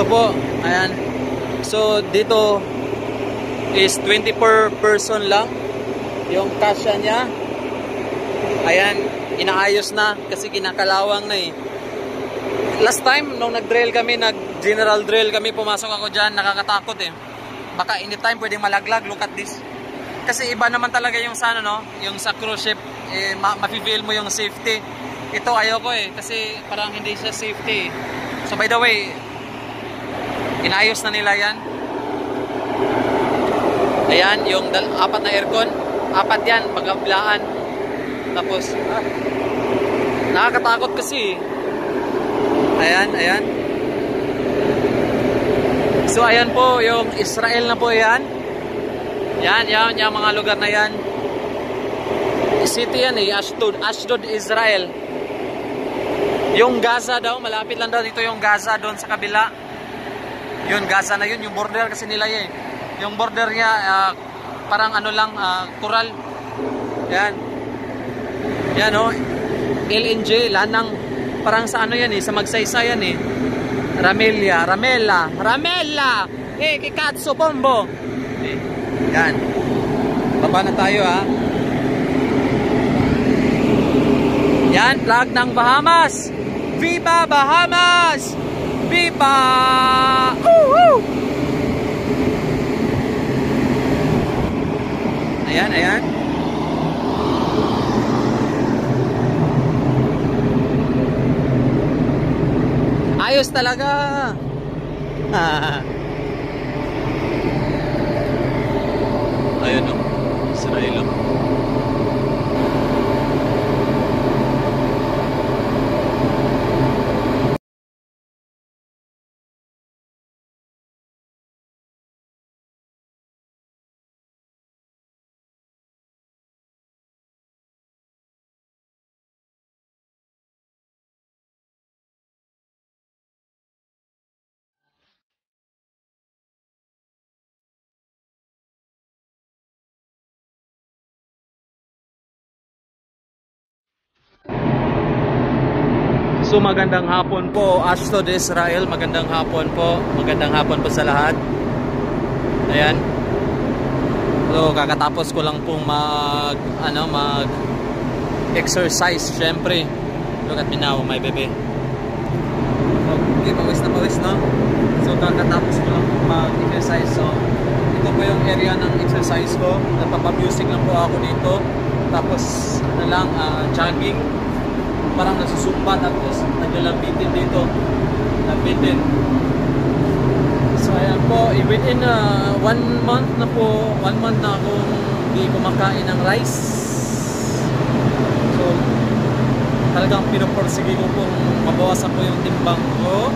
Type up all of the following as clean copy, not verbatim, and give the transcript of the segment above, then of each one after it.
Ito po, ayan. So dito is 20 per person lang yung kasya niya. Ayan, inaayos na kasi kinakalawang na eh. Last time nung nag-drill kami, nag-general drill kami, pumasok ako dyan, nakakatakot eh. Baka anytime pwedeng malaglag. Look at this. Kasi iba naman talaga yung sa ano, no? Yung sa cruise ship, eh, ma-feel mo yung safety. Ito ayoko eh, kasi parang hindi siya safety. So by the way, inayos na nila yan. Ayan, yung apat na aircon. Apat yan, magkabilaan. Tapos, nakakatakot kasi. Ayan, ayan. So ayan po, yung Israel na po yan. Yan, yung mga lugar na yan. City yan eh, Ashdod, Israel. Yung Gaza daw, malapit lang daw dito yung Gaza doon sa kabila. Yun, Gaza na yun, yung border kasi nila eh. Yung border niya, parang ano lang, coral. Yan. Yan o, LNG, lanang, parang sa ano yan eh, sa Magsaysay yan eh. Ramela, Kikatsu, Pombo. Yan. Baba na tayo ha. Yan, flag ng Bahamas. Viva Bahamas! Viva! Woo! Ayan, ayan. Ayos talaga. Ayun o, Israel o. So magandang hapon po, Ashdod, Israel. Magandang hapon po. Magandang hapon po sa lahat. Ayan. So kakatapos ko lang pong mag exercise syempre. Look at me now, my baby. Okay, pawis na pawis, no? So kakatapos ko lang pong mag-exercise. So ito po yung area ng exercise ko. Napapa-music lang po ako dito. Tapos ano lang, jogging. Parang nagsusumba, tapos naglalambitin dito. Lambitin. So ayan po, within 1 month na po, 1 month na akong hindi kumakain ng rice. So talagang pinuporsige ko pong mabawasan ko yung timbang ko.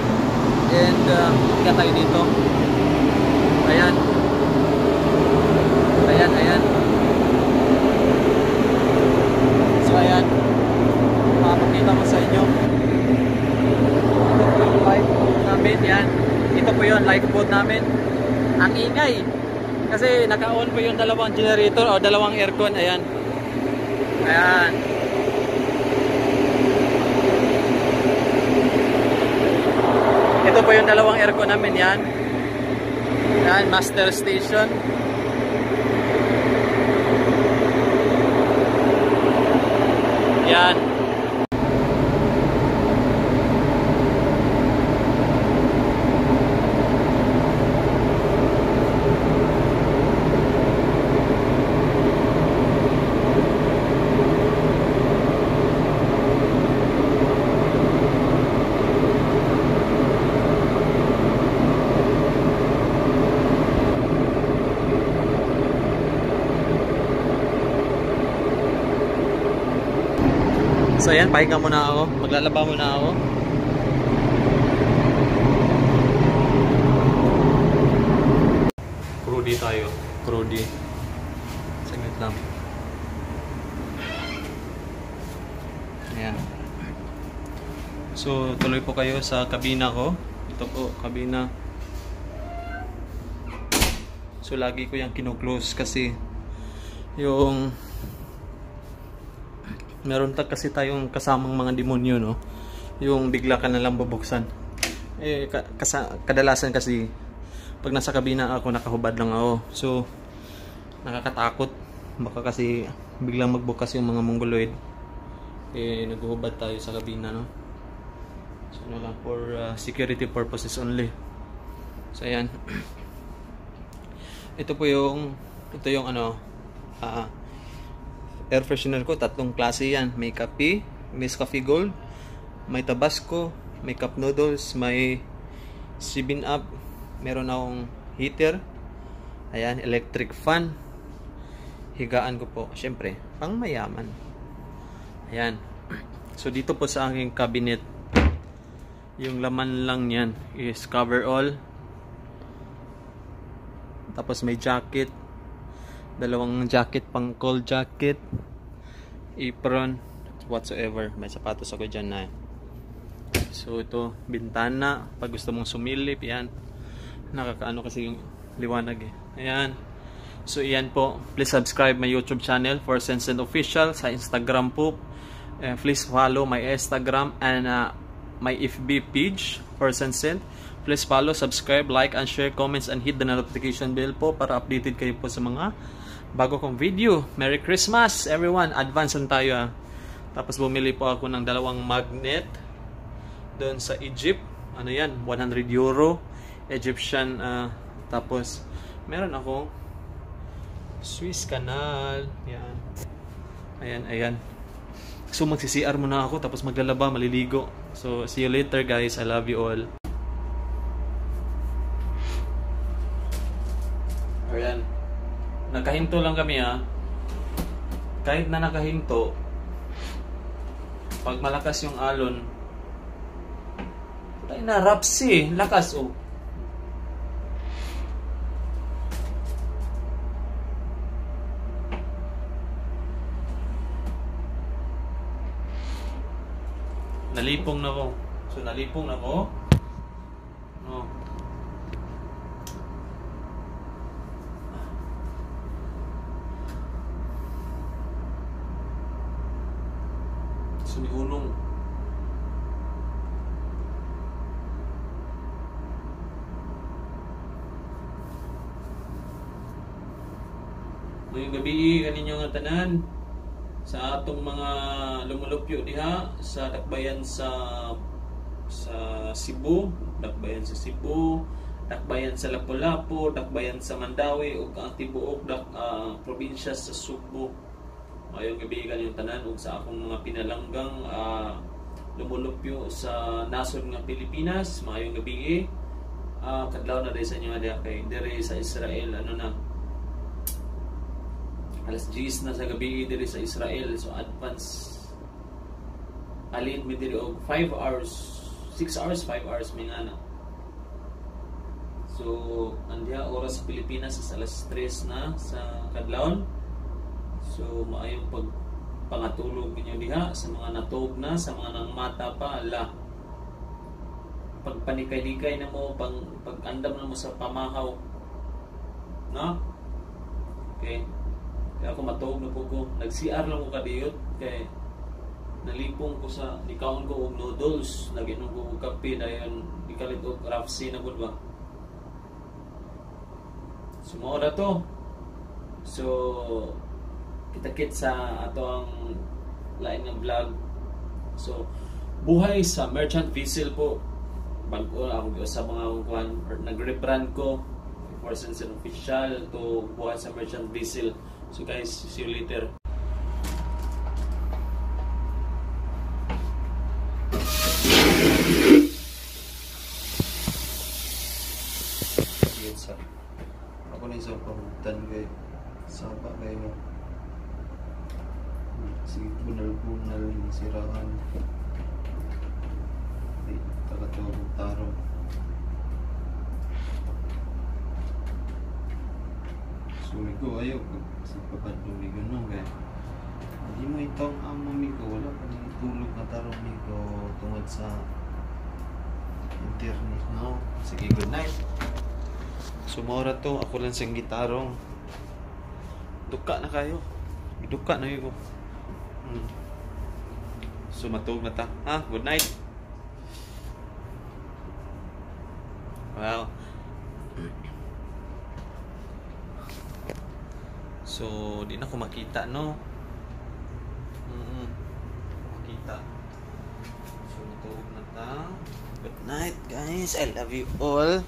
And kaya tayo dito. Ayan. Ayan, ayan. So ayan, makapakita ko sa inyo. Ito po yung lifeboat namin. Yan. Ito po yung lifeboat namin. Ang ingay. Kasi naka-on po yung dalawang generator o dalawang aircon. Ayan. Ayan. Ito po yung dalawang aircon namin. Yan. Yan. Master station. Yan. So ayan, pahinga muna ako. Maglalaba muna ako. Krudi tayo. Krudi. Saglit lang. Ayan. So tuloy po kayo sa kabina ko. Ito po, kabina. So lagi ko yung kino-close kasi yung meron kasi tayong kasamang mga demonyo, no? Yung bigla ka na lang bubuksan. Kadalasan kasi pag nasa kabina ako, nakahubad lang ako. So nakakatakot, baka kasi biglang magbukas yung mga mongoloid, naghuhubad tayo sa kabina, no? So lang for security purposes only. So ayan. ito yung air freshener ko. 3 klase yan. May kape, may Nescafe Gold, may Tabasco, may cup noodles, may 7-Up, meron akong heater, ayan, electric fan, higaan ko po, syempre pang mayaman. Ayan. So dito po sa aking cabinet, yung laman lang yan is coverall, tapos may jacket, 2 jacket, pang cold jacket, apron, whatsoever. May sapatos ako dyan na. So ito, bintana, pag gusto mong sumilip, yan, nakakaano kasi yung liwanag eh. Ayan. So iyan po, please subscribe my YouTube channel for Sensent Official. Sa Instagram po, please follow my Instagram and my FB page for Sensent. Please follow, subscribe, like, and share, comments, and hit the notification bell po para updated kayo po sa mga bago kong video. Merry Christmas everyone! Advance lang tayo. Tapos bumili po ako ng 2 magnet doon sa Egypt. Ano yan? 100 euro. Egyptian. Tapos meron ako Swiss Canal. Yan. Ayan. So magsi-CR muna ako, tapos maglalaba, maliligo. So see you later guys. I love you all. Ayan. Nakahinto lang kami Kahit na nakahinto, pag malakas yung alon, tayo na rapsi, lakas oh. Nalipong na ko. So nalipong na ko. No. So ni unong ngayong gabi kaninyo nga tanan sa atong mga lumulupyo diha sa dakbayan sa Cebu, dakbayan sa Cebu, dakbayan sa Lapu-Lapu, dakbayan sa Mandawi ug ang tibuok probinsya sa Subo. Ngayong gabi kaninyo tanan ug sa akong mga pinalanggang lumulupyo sa nasod nga Pilipinas. Ngayong gabi kadlaw na dai sa inyo diha kay dire sa Israel alas 10 na sa gabi diri sa Israel. So advance alit mi diri og 5 hours, 6 hours, 5 hours may nga na. So andiya oras sa Pilipinas is alas 3 na sa kadlawon. So maayong pangatulog ninyo diha sa mga natog na, sa mga nang mata pa, pagpanikay-likay na mo, pag-andam na mo sa pamahaw, no? Okay. Kaya ako matawag na po ko. Nag-CR lang ko kadiyot. Kaya nalipong ko sa likawon ko og noodles. Naginom ko og kape. Dahil ikalit og rafsi na po ba. Sumora to. So kita-kit sa ato ang lain ng vlog. So buhay sa merchant vessel po. Bago ako sa mga kuhan or nag-rebrand ko for Sensent Official to buhay sa merchant vessel. So guys, see you later. Yes, sir. Ako na isang pamutan kay saba kayo mo. Sige, bunal-bunal yung siraan. Di, tagatawag tarong. Sumigo, ayaw kasi papaduli gano'n kaya hindi mo itong amigo, wala pa nang tulog na tarong migo tungod sa internet, no? Sige, good night. Sumora to, ako lang siyang gitarong. Duka na kayo. Duka na yun ko. Sumatog na ta. Ha? Good night. Wow. So, di na ko makita, no? Makita. So, natulog na ta. Good night, guys. I love you all.